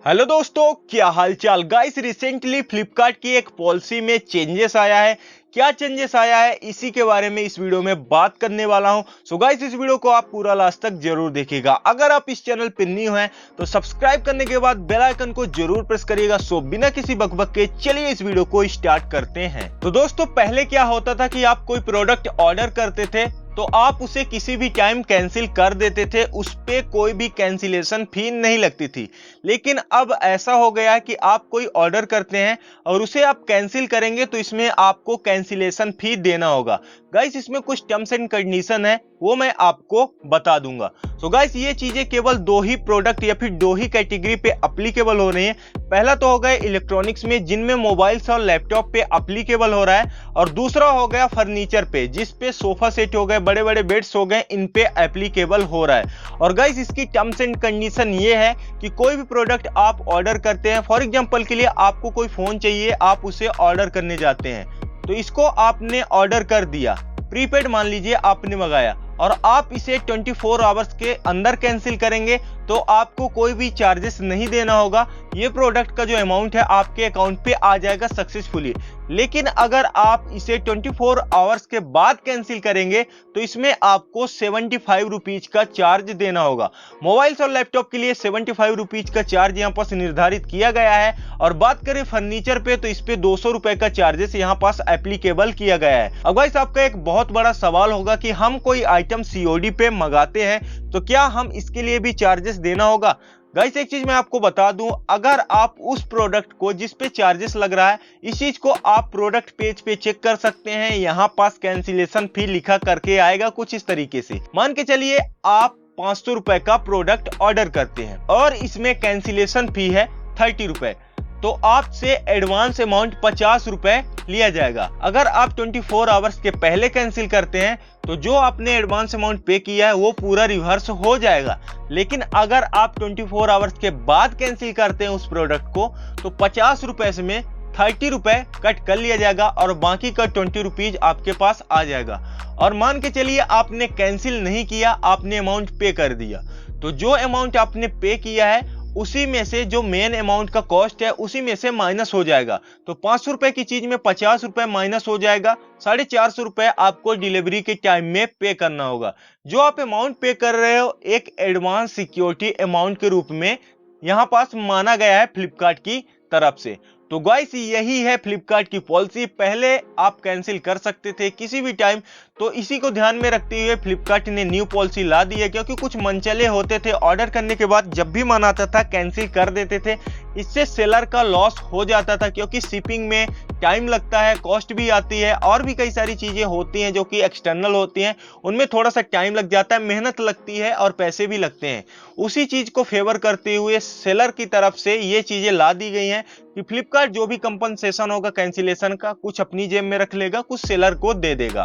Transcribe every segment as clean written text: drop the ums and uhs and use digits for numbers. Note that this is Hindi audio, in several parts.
हेलो दोस्तों, क्या हालचाल गाइस। रिसेंटली फ्लिपकार्ट की एक पॉलिसी में चेंजेस आया है। क्या चेंजेस आया है इसी के बारे में इस वीडियो में बात करने वाला हूं। सो गाइस, इस वीडियो को आप पूरा लास्ट तक जरूर देखिएगा। अगर आप इस चैनल पर न्यू हैं तो सब्सक्राइब करने के बाद बेल आइकन को जरूर प्रेस करिएगा। सो बिना किसी बकबक के चलिए इस वीडियो को स्टार्ट करते हैं। तो दोस्तों, पहले क्या होता था कि आप कोई प्रोडक्ट ऑर्डर करते थे तो आप उसे किसी भी टाइम कैंसिल कर देते थे, उस पे कोई भी कैंसिलेशन फी नहीं लगती थी। लेकिन अब ऐसा हो गया है कि आप कोई ऑर्डर करते हैं और उसे आप कैंसिल करेंगे तो इसमें आपको कैंसिलेशन फी देना होगा। गाइस, इसमें कुछ टर्म्स एंड कंडीशन है, वो मैं आपको बता दूंगा। सो गाइस, ये चीजें केवल दो ही प्रोडक्ट या फिर दो ही कैटेगरी पे अप्लीकेबल हो रही हैं। पहला तो हो गया इलेक्ट्रॉनिक्स में, जिनमें मोबाइल्स और लैपटॉप पे अप्लीकेबल हो रहा है, और दूसरा हो गया फर्नीचर पे, जिस पे सोफा सेट हो गए, बड़े बड़े बेड्स हो गए, इन पे एप्लीकेबल हो रहा है। और गाइस, इसकी टर्म्स एंड कंडीशन ये है कि कोई भी प्रोडक्ट आप ऑर्डर करते हैं, फॉर एग्जांपल के लिए आपको कोई फोन चाहिए, आप उसे ऑर्डर करने जाते हैं, तो इसको आपने ऑर्डर कर दिया, प्रीपेड मान लीजिए आपने मंगाया, और आप इसे 24 आवर्स के अंदर कैंसिल करेंगे तो आपको कोई भी चार्जेस नहीं देना होगा। ये प्रोडक्ट का जो अमाउंट है आपके अकाउंट पे आ जाएगा सक्सेसफुली। लेकिन अगर आप इसे 24 आवर्स के बाद कैंसिल करेंगे तो इसमें आपको 75 रुपीज का चार्ज देना होगा। मोबाइल्स और लैपटॉप के लिए 75 रुपीज का चार्ज यहाँ पास निर्धारित किया गया है। और बात करें फर्नीचर पे तो इस पे 200 रुपए का चार्जेस यहाँ पास एप्लीकेबल किया गया है। अब गाइस, आपका एक बहुत बड़ा सवाल होगा कि हम कोई आइटम सीओडी पे मंगाते हैं तो क्या हम इसके लिए भी चार्जेस देना होगा। गाइस, एक चीज मैं आपको बता दूं, अगर आप उस प्रोडक्ट को जिस पे चार्जेस लग रहा है, इस चीज को आप प्रोडक्ट पेज पे चेक कर सकते हैं। यहाँ पास कैंसिलेशन फी लिखा करके आएगा कुछ इस तरीके से। मान के चलिए आप 500 रुपए का प्रोडक्ट ऑर्डर करते हैं और इसमें कैंसिलेशन फी है 30 रुपए, तो आपसे एडवांस अमाउंट 50 रुपए लिया जाएगा। अगर आप 24 आवर्स के पहले कैंसिल करते हैं तो जो आपने एडवांस अमाउंट पे किया है वो पूरा रिवर्स हो जाएगा। लेकिन अगर आप 24 आवर्स के बाद कैंसिल करते हैं उस प्रोडक्ट को तो 50 रुपए से में 30 रुपए कट कर लिया जाएगा और बाकी का 20 रुपीज आपके पास आ जाएगा। और मान के चलिए आपने कैंसिल नहीं किया, आपने अमाउंट पे कर दिया, तो जो अमाउंट आपने पे किया है उसी में से जो मेन अमाउंट का कॉस्ट है उसी में से माइनस हो जाएगा। तो 500 रुपए की चीज में 50 रुपए माइनस हो जाएगा। 450 रुपए आपको डिलीवरी के टाइम में पे करना होगा। जो आप अमाउंट पे कर रहे हो एक एडवांस सिक्योरिटी अमाउंट के रूप में यहां पास माना गया है फ्लिपकार्ट की तरफ से। तो गाइस, यही है फ्लिपकार्ट की पॉलिसी। पहले आप कैंसिल कर सकते थे किसी भी टाइम, तो इसी को ध्यान में रखते हुए फ्लिपकार्ट ने न्यू पॉलिसी ला दी है। क्योंकि कुछ मनचले होते थे, ऑर्डर करने के बाद जब भी मन आता था कैंसिल कर देते थे। इससे सेलर का लॉस हो जाता था, क्योंकि शिपिंग में टाइम लगता है, कॉस्ट भी आती है, और भी कई सारी चीजें होती हैं जो कि एक्सटर्नल होती हैं, उनमें थोड़ा सा टाइम लग जाता है, मेहनत लगती है और पैसे भी लगते हैं। उसी चीज को फेवर करते हुए सेलर की तरफ से ये चीजें ला दी गई हैं कि फ्लिपकार्ट जो भी कंपनसेशन होगा कैंसिलेशन का, कुछ अपनी जेब में रख लेगा, कुछ सेलर को दे देगा।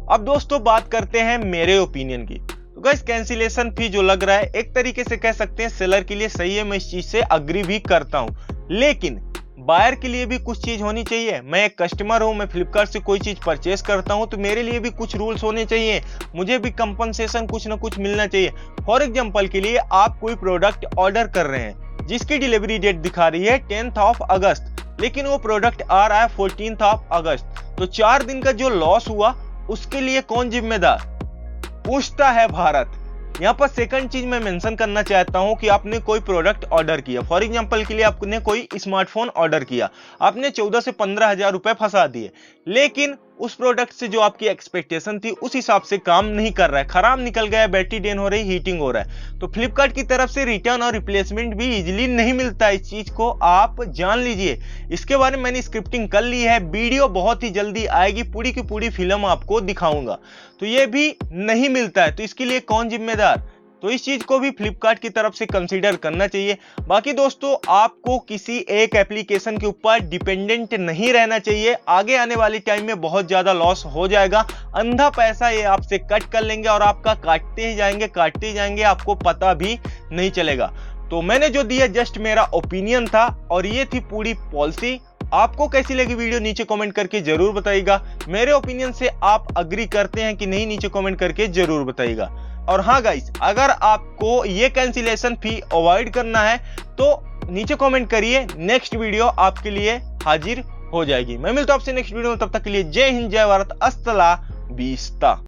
अब दोस्तों, बात करते हैं मेरे ओपिनियन की। तो गाइस, कैंसिलेशन फी जो लग रहा है एक तरीके से कह सकते हैं सेलर के लिए सही है, मैं इस चीज से अग्री भी करता हूं। लेकिन बायर के लिए भी कुछ चीज होनी चाहिए। मैं एक कस्टमर हूं, मैं फ्लिपकार्ट से कोई चीज परचेस करता हूं तो मेरे लिए भी कुछ रूल्स होने चाहिए, मुझे भी कंपनसेशन कुछ ना कुछ मिलना चाहिए। फॉर एग्जांपल के लिए आप कोई प्रोडक्ट ऑर्डर कर रहे हैं जिसकी डिलीवरी डेट दिखा रही है 10th ऑफ अगस्त, लेकिन वो प्रोडक्ट आ रहा है 14th ऑफ अगस्त, तो 4 दिन का जो लॉस हुआ उसके लिए कौन जिम्मेदार? पूछता है भारत। यहाँ पर सेकंड चीज मैं मेंशन करना चाहता हूं कि आपने कोई प्रोडक्ट ऑर्डर किया, फॉर एग्जांपल के लिए आपने कोई स्मार्टफोन ऑर्डर किया, आपने 14 से 15 हजार रुपए फंसा दिए, लेकिन उस प्रोडक्ट से जो आपकी एक्सपेक्टेशन थी उस हिसाब से काम नहीं कर रहा है, खराब निकल गया, बैटरी ड्रेन हो रही, हीटिंग हो रहा है, तो फ्लिपकार्ट की तरफ से रिटर्न और रिप्लेसमेंट भी इजीली नहीं मिलता है। इस चीज को आप जान लीजिए। इसके बारे में मैंने स्क्रिप्टिंग कर ली है, वीडियो बहुत ही जल्दी आएगी, पूरी की पूरी फिल्म आपको दिखाऊंगा। तो ये भी नहीं मिलता है, तो इसके लिए कौन जिम्मेदार? तो इस चीज को भी फ्लिपकार्ट की तरफ से कंसीडर करना चाहिए। बाकी दोस्तों, आपको किसी एक एप्लीकेशन के ऊपर डिपेंडेंट नहीं रहना चाहिए। आगे आने वाले टाइम में बहुत ज्यादा लॉस हो जाएगा, अंधा पैसा ये आपसे कट कर लेंगे और आपका काटते ही जाएंगे, आपको पता भी नहीं चलेगा। तो मैंने जो दिया जस्ट मेरा ओपिनियन था और ये थी पूरी पॉलिसी। आपको कैसी लगी वीडियो नीचे कमेंट करके जरूर बताइएगा। मेरे ओपिनियन से आप अग्री करते हैं कि नहीं, नीचे कमेंट करके जरूर बताइएगा। और हाँ गाइस, अगर आपको ये कैंसिलेशन फी अवॉइड करना है तो नीचे कमेंट करिए, नेक्स्ट वीडियो आपके लिए हाजिर हो जाएगी। मैं मिलता हूं आपसे नेक्स्ट वीडियो में, तब तक के लिए जय हिंद, जय भारत, अस्सलाम।